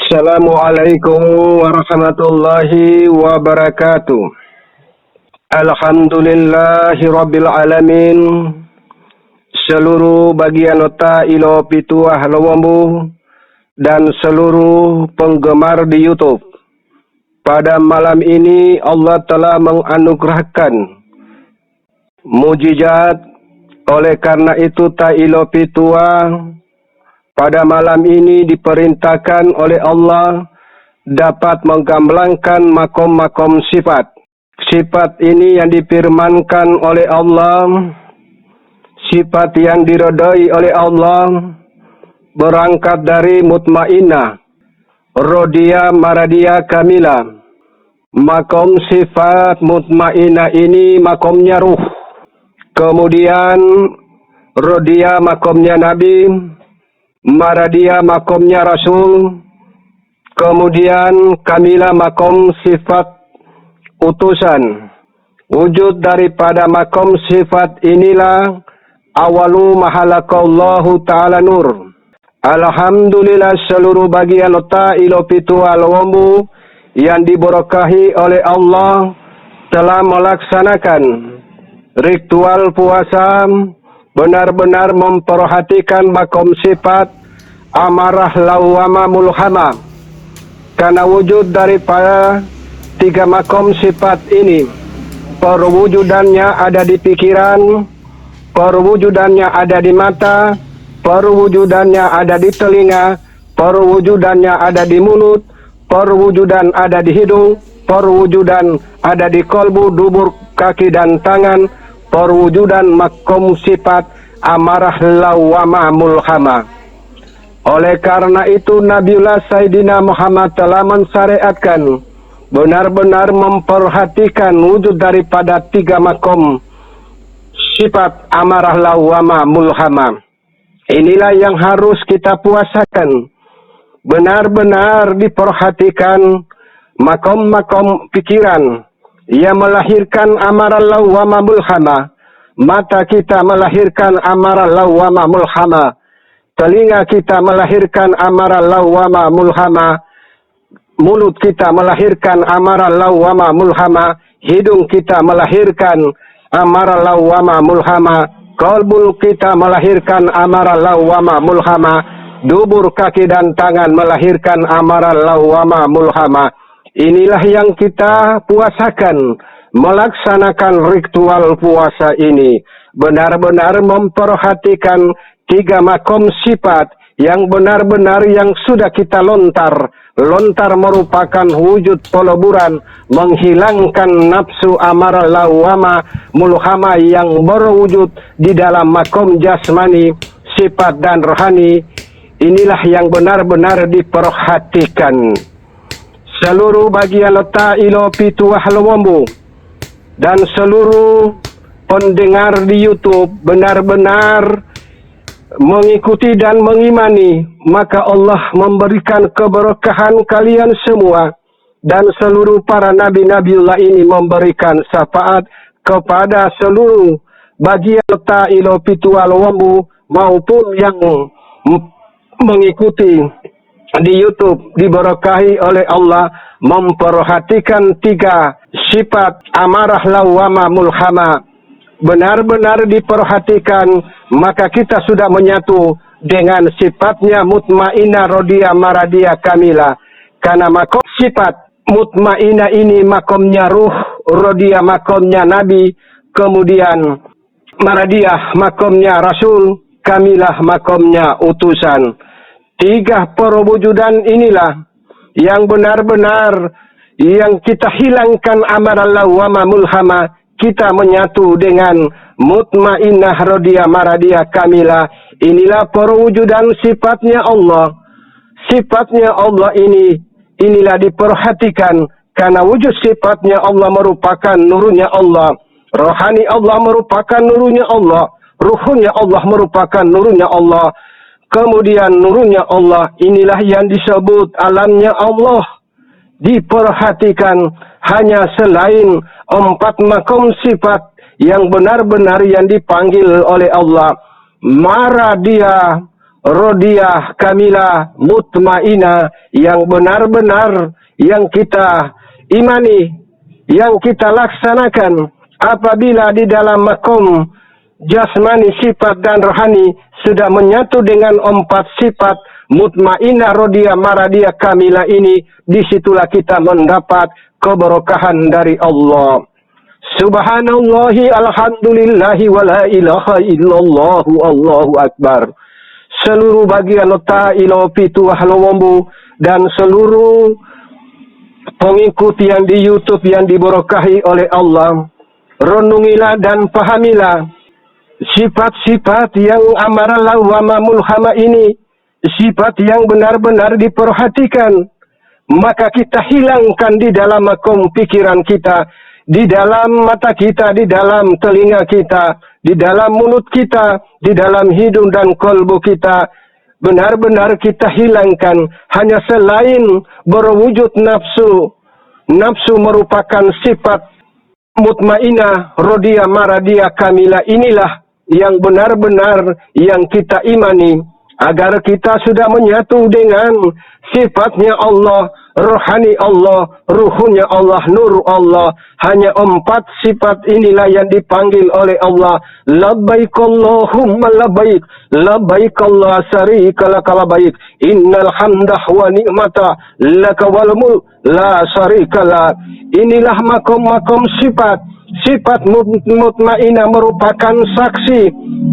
Assalamualaikum warahmatullahi wabarakatuh. Alhamdulillahi rabbil alamin. Seluruh bagian otak ilo pituah lowombu dan seluruh penggemar di YouTube. Pada malam ini Allah telah menganugerahkan mujizat. Oleh karena itu ta ilo pituah pada malam ini diperintahkan oleh Allah dapat menggamblangkan makom-makom sifat. Sifat ini yang difirmankan oleh Allah, sifat yang diridhai oleh Allah, berangkat dari mutmainnah, rodiyah, maradiyah, kamilah. Makom sifat mutmainnah ini makomnya ruh. Kemudian rodiyah makomnya Nabi, maradiyah makomnya Rasul, kemudian kamilah makom sifat utusan. Wujud daripada makom sifat inilah awalu mahalakallahu ta'ala nur. Alhamdulillah seluruh bagian otak ilo pitu alwambu yang diberkahi oleh Allah telah melaksanakan ritual puasa, benar-benar memperhatikan makom sifat amarah, lawama, mulhama. Karena wujud daripada tiga makom sifat ini, perwujudannya ada di pikiran, perwujudannya ada di mata, perwujudannya ada di telinga, perwujudannya ada di mulut, perwujudan ada di hidung, perwujudan ada di kolbu, dubur, kaki dan tangan. Perwujudan makom sifat amarah, lawama, mulhama. Oleh karena itu Nabiullah Sayyidina Muhammad telah mensyariatkan benar-benar memperhatikan wujud daripada tiga makom sifat amarah, lawama, mulhama. Inilah yang harus kita puasakan. Benar-benar diperhatikan makom-makom pikiran yang melahirkan amarah, lawama, mulhama. Mata kita melahirkan amarah, lawama, mulhama. Telinga kita melahirkan amarah, lawama, mulhama. Mulut kita melahirkan amarah, lawama, mulhama. Hidung kita melahirkan amarah, lawama, mulhama. Kalbu kita melahirkan amarah, lawama, mulhama. Dubur, kaki dan tangan melahirkan amarah, lawama, mulhama. Inilah yang kita puasakan, melaksanakan ritual puasa ini. Benar-benar memperhatikan tiga makom sifat yang benar-benar yang sudah kita lontar. Lontar merupakan wujud peleburan, menghilangkan nafsu amarah, lawama, mulhama yang berwujud di dalam makom jasmani, sifat dan rohani. Inilah yang benar-benar diperhatikan. Seluruh bagian letak ilo pituah lewombu dan seluruh pendengar di YouTube benar-benar mengikuti dan mengimani, maka Allah memberikan keberkahan kalian semua, dan seluruh para nabi-nabiullah ini memberikan syafaat kepada seluruh bagian letak ilo pituah lewombu maupun yang mengikuti di YouTube, diberkahi oleh Allah, memperhatikan tiga sifat amarah, lawama, mulhama. Benar-benar diperhatikan, maka kita sudah menyatu dengan sifatnya mutmainnah, rodiyah, maradiyah, kamilah. Karena makom sifat mutmainnah ini makomnya ruh, rodiyah makomnya Nabi, kemudian maradiyah makomnya Rasul, kamilah makomnya utusan. Tiga perwujudan inilah yang benar-benar yang kita hilangkan amarah, lawama, mulhama. Kita menyatu dengan mutmainnah, rodiyah, maradiyah, kamilah. Inilah perwujudan sifatnya Allah. Sifatnya Allah inilah diperhatikan. Karena wujud sifatnya Allah merupakan nurnya Allah. Rohani Allah merupakan nurnya Allah. Ruhnya Allah merupakan nurnya Allah. Kemudian nurnya Allah inilah yang disebut alamnya Allah. Diperhatikan hanya selain empat makom sifat yang benar-benar yang dipanggil oleh Allah. Maradiyah, rodiyah, kamilah, mutmainah yang benar-benar yang kita imani, yang kita laksanakan apabila di dalam makom jasmani, sifat dan rohani sudah menyatu dengan 4 sifat mutmainah, rodiyah, maradiyah, kamilah ini, disitulah kita mendapat keberkahan dari Allah. Subhanallahi alhamdulillahi wa la ilaha illallah Allahu akbar. Seluruh bagian ta ilo pitu halawambu dan seluruh pengikut yang di YouTube yang diberkahi oleh Allah, renungilah dan pahamilah sifat-sifat yang amarallah wa mulhama ini, sifat yang benar-benar diperhatikan, maka kita hilangkan di dalam makom pikiran kita, di dalam mata kita, di dalam telinga kita, di dalam mulut kita, di dalam hidung dan kolbu kita. Benar-benar kita hilangkan hanya selain berwujud nafsu. Nafsu merupakan sifat mutmainah, rodiyah, maradiyah, kamilah. Inilah yang benar-benar yang kita imani. Agar kita sudah menyatu dengan sifatnya Allah, rohani Allah, ruhnya Allah, nur Allah. Hanya 4 sifat inilah yang dipanggil oleh Allah. Labbaik Allahumma labbaik, labbaik Allah syarika laka labbaik, innal hamdah wa ni'mata laka wal mulk la syarika lak. Inilah makom-makom sifat. Sifat mutmainah merupakan saksi.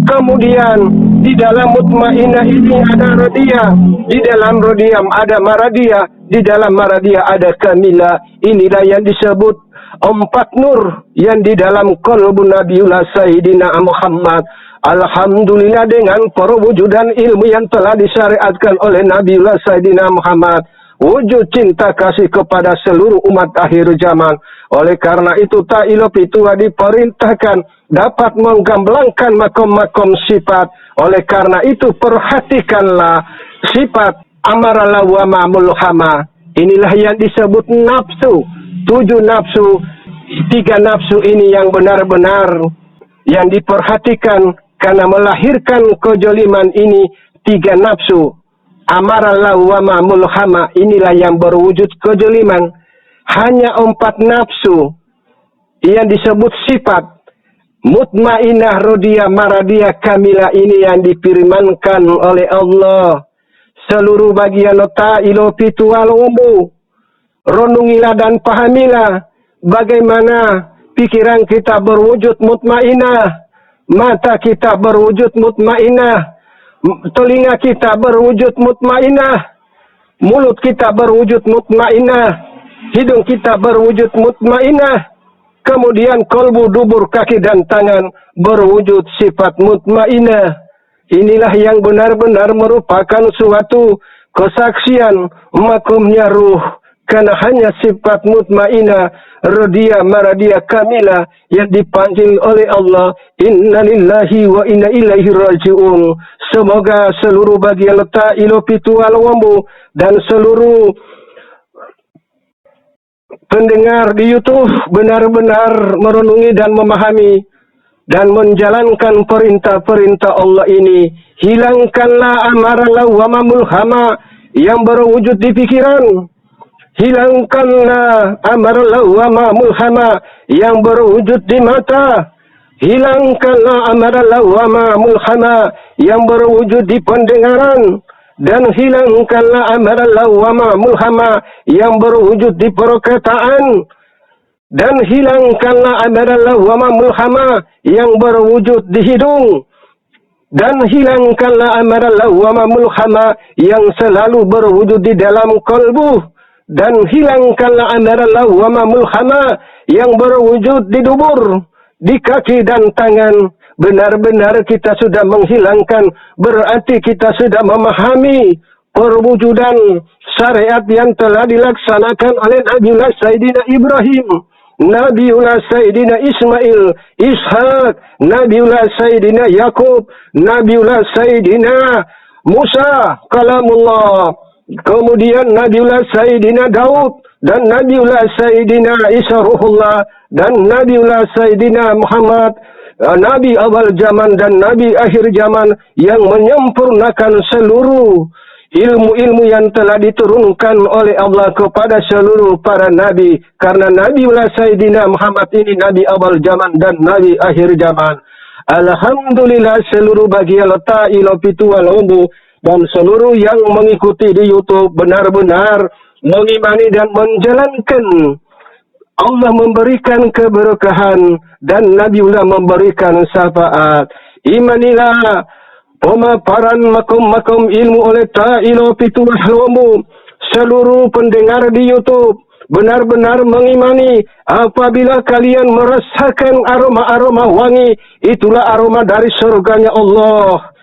Kemudian di dalam mutmainah ini ada radiyah, di dalam radiyah ada maradiyah, di dalam maradiyah ada kamilah. Inilah yang disebut 4 nur yang di dalam qalbu Nabiullah Sayyidina Muhammad. Alhamdulillah dengan perwujudan ilmu yang telah disyariatkan oleh Nabiullah Sayyidina Muhammad, wujud cinta kasih kepada seluruh umat akhir zaman. Oleh karena itu ta'ilo pitua diperintahkan dapat menggamblangkan makom-makom sifat. Oleh karena itu perhatikanlah sifat amarallah wa mulhama. Inilah yang disebut nafsu. 7 nafsu, 3 nafsu ini yang benar-benar yang diperhatikan karena melahirkan kejoliman ini. 3 nafsu amarallah wa mulhama, inilah yang berwujud kejoliman. Hanya 4 nafsu yang disebut sifat mutmainah, rodiyah, maradiyah, kamilah ini yang difirmankan oleh Allah. Seluruh bagian ta'ilo pitu walumbu, renungilah dan pahamilah bagaimana pikiran kita berwujud mutmainah, mata kita berwujud mutmainah, telinga kita berwujud mutmainah, mulut kita berwujud mutmainah, hidung kita berwujud mutmainah, kemudian kolbu, dubur, kaki dan tangan berwujud sifat mutmainah. Inilah yang benar-benar merupakan suatu kesaksian makomnya ruh, karena hanya sifat mutmainah, radiyah, maradiyah, kamilah yang dipanggil oleh Allah. Inna lillahi wa inna ilaihi raji'un. Semoga seluruh bagian letak ilo pitu alwambu dan seluruh pendengar di YouTube benar-benar merenungi dan memahami dan menjalankan perintah-perintah Allah ini. Hilangkanlah amarallah wa mulhama yang berwujud di pikiran. Hilangkanlah amarallah wa mulhama yang berwujud di mata. Hilangkanlah amarallah wa mulhama yang berwujud di pendengaran. Dan hilangkanlah amarallah wa mulhama yang berwujud di perkataan. Dan hilangkanlah amarallah wa mulhama yang berwujud di hidung. Dan hilangkanlah amarallah wa mulhama yang selalu berwujud di dalam kalbu. Dan hilangkanlah amarallah wa mulhama yang berwujud di dubur, di kaki dan tangan. Benar-benar kita sudah menghilangkan, berarti kita sudah memahami perwujudan syariat yang telah dilaksanakan oleh Nabiullah Sayyidina Ibrahim, Nabiullah Sayyidina Ismail, Ishak, Nabiullah Sayyidina Yakub, Nabiullah Sayyidina Musa, Kalamullah, kemudian Nabiullah Sayyidina Daud, dan Nabiullah Sayyidina Isa Ruhullah, dan Nabiullah Sayyidina Muhammad, Nabi awal zaman dan Nabi akhir zaman yang menyempurnakan seluruh ilmu-ilmu yang telah diturunkan oleh Allah kepada seluruh para Nabi. Karena Nabi Sayyidina Muhammad ini Nabi awal zaman dan Nabi akhir zaman. Alhamdulillah seluruh bagian letak ilo pitu walombu dan seluruh yang mengikuti di YouTube benar-benar mengimani dan menjalankan. Allah memberikan keberkahan dan Nabiullah memberikan syafaat. Imanilah pemaparan makom-makom ilmu oleh ta'ilo pitu walombu. Seluruh pendengar di YouTube benar-benar mengimani apabila kalian merasakan aroma-aroma wangi, itulah aroma dari surganya Allah.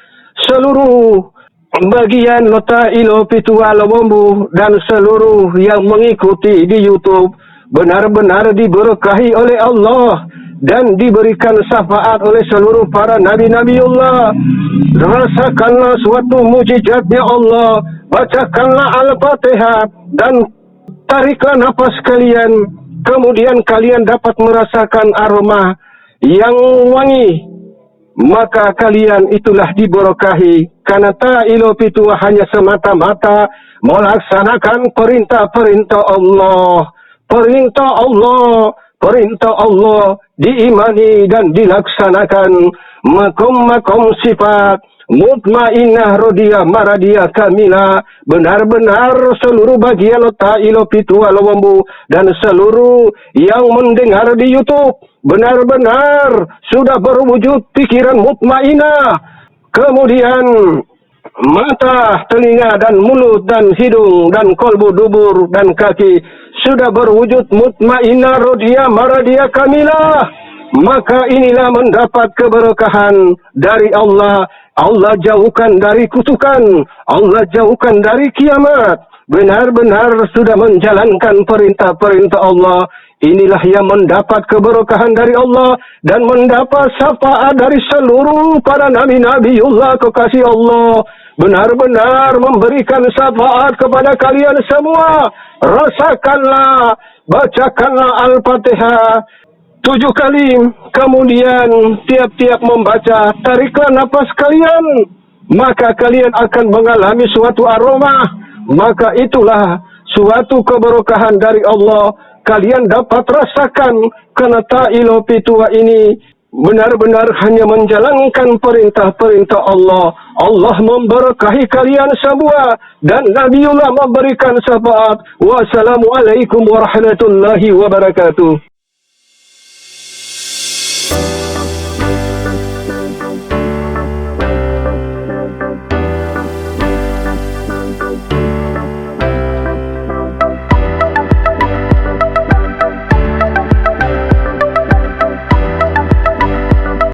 Seluruh bagian lota ilo pitu walombu dan seluruh yang mengikuti di YouTube benar-benar diberkahi oleh Allah dan diberikan syafaat oleh seluruh para nabi-nabi Allah. Rasakanlah suatu mujizatnya Allah, bacakanlah Al-Fatihah dan tariklah nafas kalian, kemudian kalian dapat merasakan aroma yang wangi, maka kalian itulah diberkahi. Karena ta'ilo pitu hanya semata-mata melaksanakan perintah-perintah Allah. Perintah Allah diimani dan dilaksanakan. Makom-makom sifat mutmainah rodia maradia kamila, benar-benar seluruh bagian ta'ilo pitu walawambu dan seluruh yang mendengar di YouTube benar-benar sudah berwujud pikiran mutmainah. Kemudian mata, telinga dan mulut dan hidung dan kolbu, dubur dan kaki sudah berwujud mutmainah rodia maradia kamila. Maka inilah mendapat keberkahan dari Allah. Allah jauhkan dari kutukan, Allah jauhkan dari kiamat. Benar-benar sudah menjalankan perintah-perintah Allah. Inilah yang mendapat keberkahan dari Allah dan mendapat syafaat dari seluruh para nabi-nabiullah kekasih Allah. Benar-benar memberikan syafaat kepada kalian semua. Rasakanlah, bacakanlah Al-Fatihah 7 kali, kemudian tiap-tiap membaca, tariklah nafas kalian, maka kalian akan mengalami suatu aroma, maka itulah suatu keberkahan dari Allah. Kalian dapat rasakan karena ta'ilo pitua ini benar-benar hanya menjalankan perintah-perintah Allah. Allah memberkahi kalian semua dan Nabiullah memberikan syafaat. Wassalamualaikum warahmatullahi wabarakatuh.